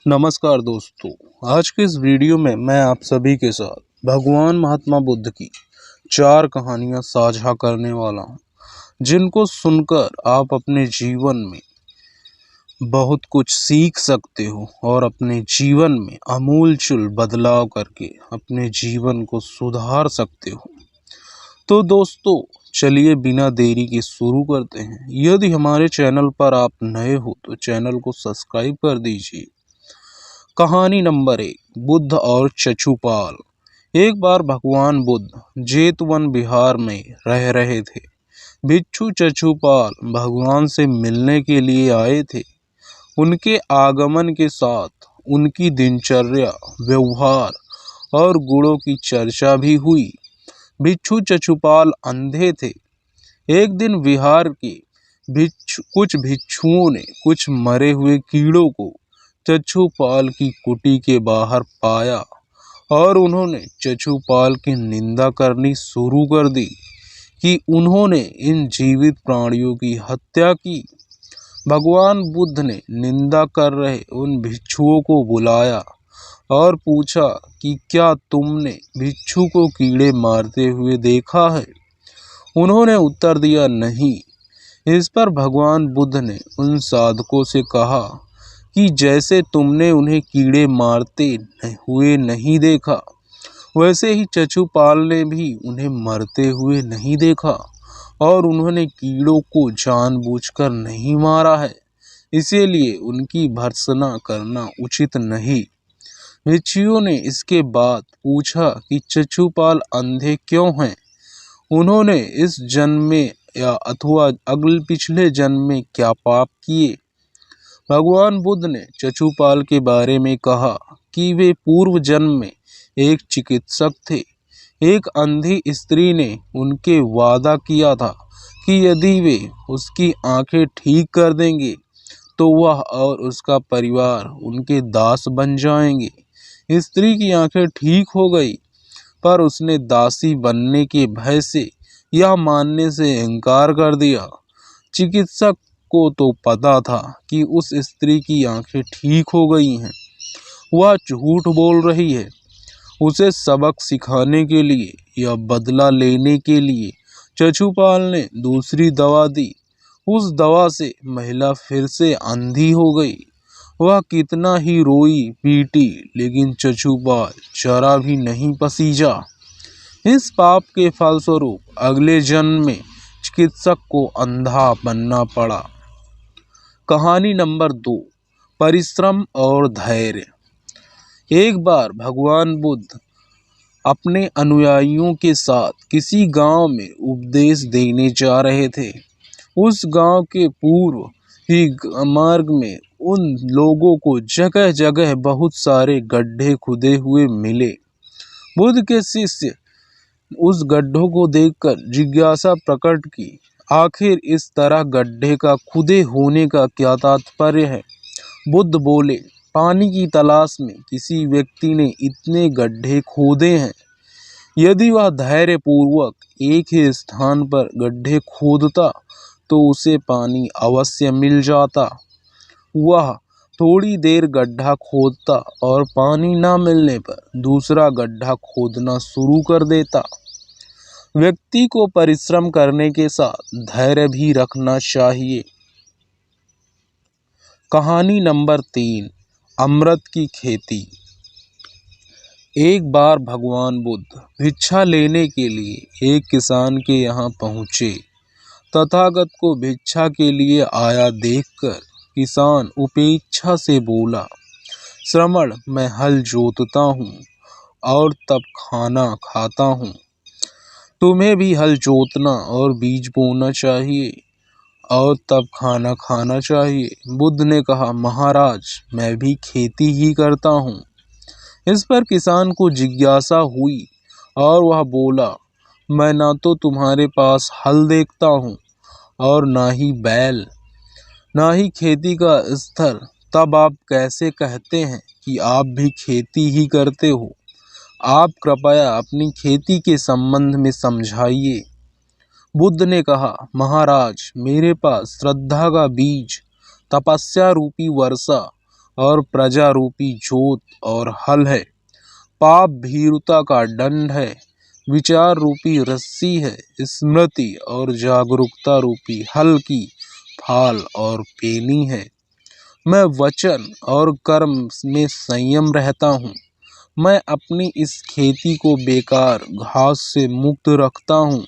नमस्कार दोस्तों। आज के इस वीडियो में मैं आप सभी के साथ भगवान महात्मा बुद्ध की 4 कहानियां साझा करने वाला हूं, जिनको सुनकर आप अपने जीवन में बहुत कुछ सीख सकते हो और अपने जीवन में आमूलचूल बदलाव करके अपने जीवन को सुधार सकते हो। तो दोस्तों, चलिए बिना देरी के शुरू करते हैं। यदि हमारे चैनल पर आप नए हो तो चैनल को सब्सक्राइब कर दीजिए। कहानी नंबर 1, बुद्ध और चचूपाल। एक बार भगवान बुद्ध जेतवन बिहार में रह रहे थे। भिक्षु चचूपाल भगवान से मिलने के लिए आए थे। उनके आगमन के साथ उनकी दिनचर्या, व्यवहार और गुणों की चर्चा भी हुई। भिक्षु चचूपाल अंधे थे। एक दिन विहार के कुछ भिक्षुओं ने कुछ मरे हुए कीड़ों को चचूपाल की कुटी के बाहर पाया और उन्होंने चचूपाल की निंदा करनी शुरू कर दी कि उन्होंने इन जीवित प्राणियों की हत्या की। भगवान बुद्ध ने निंदा कर रहे उन भिक्षुओं को बुलाया और पूछा कि क्या तुमने भिक्षु को कीड़े मारते हुए देखा है? उन्होंने उत्तर दिया, नहीं। इस पर भगवान बुद्ध ने उन साधकों से कहा कि जैसे तुमने उन्हें कीड़े मारते हुए नहीं देखा, वैसे ही चचूपाल ने भी उन्हें मरते हुए नहीं देखा और उन्होंने कीड़ों को जानबूझकर नहीं मारा है, इसीलिए उनकी भर्त्सना करना उचित नहीं। भिक्षुओं ने इसके बाद पूछा कि चचूपाल अंधे क्यों हैं? उन्होंने इस जन्म में या अथवा अगले पिछले जन्म में क्या पाप किए? भगवान बुद्ध ने चचूपाल के बारे में कहा कि वे पूर्व जन्म में एक चिकित्सक थे। एक अंधी स्त्री ने उनके वादा किया था कि यदि वे उसकी आंखें ठीक कर देंगे तो वह और उसका परिवार उनके दास बन जाएंगे। स्त्री की आंखें ठीक हो गई, पर उसने दासी बनने के भय से यह मानने से इनकार कर दिया। चिकित्सक को तो पता था कि उस स्त्री की आंखें ठीक हो गई हैं, वह झूठ बोल रही है। उसे सबक सिखाने के लिए या बदला लेने के लिए चचूपाल ने दूसरी दवा दी। उस दवा से महिला फिर से अंधी हो गई। वह कितना ही रोई पीटी, लेकिन चचूपाल जरा भी नहीं पसीजा। इस पाप के फलस्वरूप अगले जन्म में चिकित्सक को अंधा बनना पड़ा। कहानी नंबर 2, परिश्रम और धैर्य। एक बार भगवान बुद्ध अपने अनुयायियों के साथ किसी गांव में उपदेश देने जा रहे थे। उस गांव के पूर्व ही मार्ग में उन लोगों को जगह जगह बहुत सारे गड्ढे खुदे हुए मिले। बुद्ध के शिष्य उस गड्ढों को देखकर जिज्ञासा प्रकट की, आखिर इस तरह गड्ढे का खुदे होने का क्या तात्पर्य है? बुद्ध बोले, पानी की तलाश में किसी व्यक्ति ने इतने गड्ढे खोदे हैं। यदि वह धैर्य पूर्वक एक ही स्थान पर गड्ढे खोदता तो उसे पानी अवश्य मिल जाता। वह थोड़ी देर गड्ढा खोदता और पानी न मिलने पर दूसरा गड्ढा खोदना शुरू कर देता। व्यक्ति को परिश्रम करने के साथ धैर्य भी रखना चाहिए। कहानी नंबर 3, अमृत की खेती। एक बार भगवान बुद्ध भिक्षा लेने के लिए एक किसान के यहाँ पहुँचे। तथागत को भिक्षा के लिए आया देखकर किसान उपेक्षा से बोला, श्रमण, मैं हल जोतता हूँ और तब खाना खाता हूँ। तुम्हें भी हल जोतना और बीज बोना चाहिए और तब खाना खाना चाहिए। बुद्ध ने कहा, महाराज, मैं भी खेती ही करता हूँ। इस पर किसान को जिज्ञासा हुई और वह बोला, मैं ना तो तुम्हारे पास हल देखता हूँ और ना ही बैल, ना ही खेती का स्थल, तब आप कैसे कहते हैं कि आप भी खेती ही करते हो? आप कृपया अपनी खेती के संबंध में समझाइए। बुद्ध ने कहा, महाराज, मेरे पास श्रद्धा का बीज, तपस्या रूपी वर्षा और प्रजा रूपी जोत और हल है। पाप भीरुता का दंड है, विचार रूपी रस्सी है, स्मृति और जागरूकता रूपी हल की फाल और पेनी है। मैं वचन और कर्म में संयम रहता हूँ। मैं अपनी इस खेती को बेकार घास से मुक्त रखता हूँ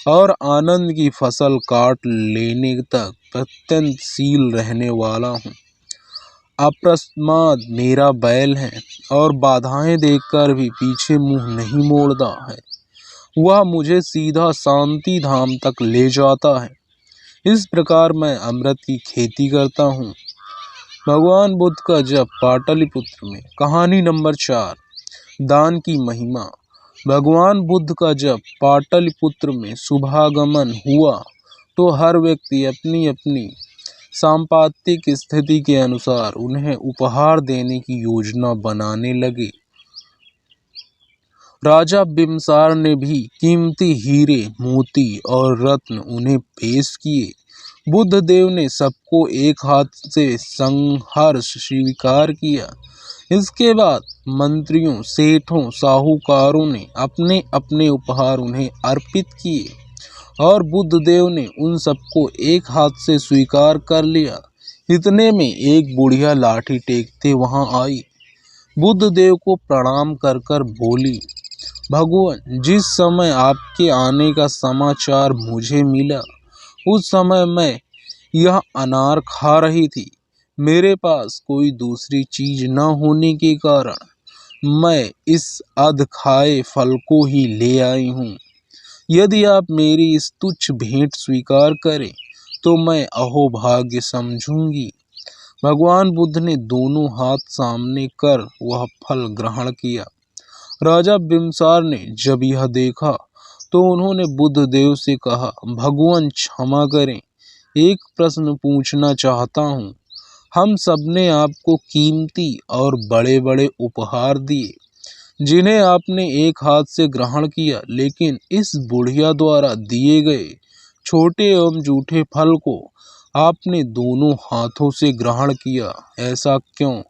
और आनंद की फसल काट लेने तक प्रत्यंतशील रहने वाला हूँ। अप्रमाद मेरा बैल है और बाधाएं देखकर भी पीछे मुंह नहीं मोड़ता है। वह मुझे सीधा शांति धाम तक ले जाता है। इस प्रकार मैं अमृत की खेती करता हूँ। भगवान बुद्ध का जप पाटलिपुत्र में। कहानी नंबर 4, दान की महिमा। भगवान बुद्ध का जब पाटलिपुत्र में शुभागमन हुआ तो हर व्यक्ति अपनी अपनी सांपातिक स्थिति के अनुसार उन्हें उपहार देने की योजना बनाने लगे। राजा बिम्सार ने भी कीमती हीरे, मोती और रत्न उन्हें पेश किए। बुद्ध देव ने सबको एक हाथ से संहर्ष स्वीकार किया। इसके बाद मंत्रियों, सेठों, साहूकारों ने अपने अपने उपहार उन्हें अर्पित किए और बुद्ध देव ने उन सबको एक हाथ से स्वीकार कर लिया। इतने में एक बुढ़िया लाठी टेकते वहां आई। बुद्ध देव को प्रणाम कर कर बोली, भगवान, जिस समय आपके आने का समाचार मुझे मिला उस समय मैं यह अनार खा रही थी। मेरे पास कोई दूसरी चीज न होने के कारण मैं इस अध खाए फल को ही ले आई हूँ। यदि आप मेरी इस तुच्छ भेंट स्वीकार करें तो मैं अहोभाग्य समझूंगी। भगवान बुद्ध ने दोनों हाथ सामने कर वह फल ग्रहण किया। राजा बिम्सार ने जब यह देखा तो उन्होंने बुद्ध देव से कहा, भगवान क्षमा करें, एक प्रश्न पूछना चाहता हूँ। हम सबने आपको कीमती और बड़े बड़े उपहार दिए जिन्हें आपने एक हाथ से ग्रहण किया, लेकिन इस बुढ़िया द्वारा दिए गए छोटे एवं जूठे फल को आपने दोनों हाथों से ग्रहण किया, ऐसा क्यों?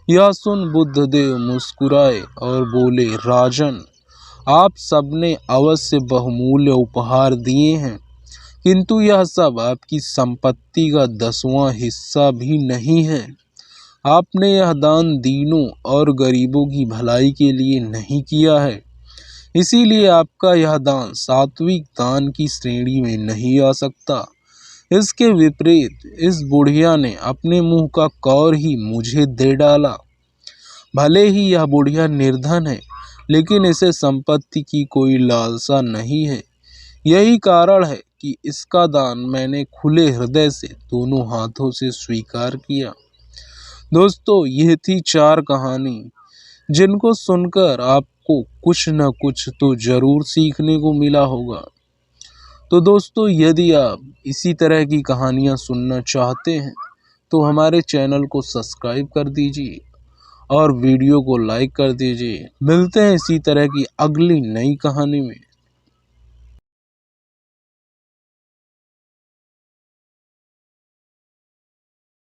यह सुन बुद्ध देव मुस्कुराए और बोले, राजन, आप सबने अवश्य बहुमूल्य उपहार दिए हैं, किंतु यह सब आपकी संपत्ति का 10वां हिस्सा भी नहीं है। आपने यह दान दीनों और गरीबों की भलाई के लिए नहीं किया है, इसीलिए आपका यह दान सात्विक दान की श्रेणी में नहीं आ सकता। इसके विपरीत इस बुढ़िया ने अपने मुंह का कौर ही मुझे दे डाला। भले ही यह बुढ़िया निर्धन है, लेकिन इसे संपत्ति की कोई लालसा नहीं है। यही कारण है कि इसका दान मैंने खुले हृदय से दोनों हाथों से स्वीकार किया। दोस्तों, यह थी 4 कहानी जिनको सुनकर आपको कुछ न कुछ तो जरूर सीखने को मिला होगा। तो दोस्तों, यदि आप इसी तरह की कहानियाँ सुनना चाहते हैं तो हमारे चैनल को सब्सक्राइब कर दीजिए और वीडियो को लाइक कर दीजिए। मिलते हैं इसी तरह की अगली नई कहानी में।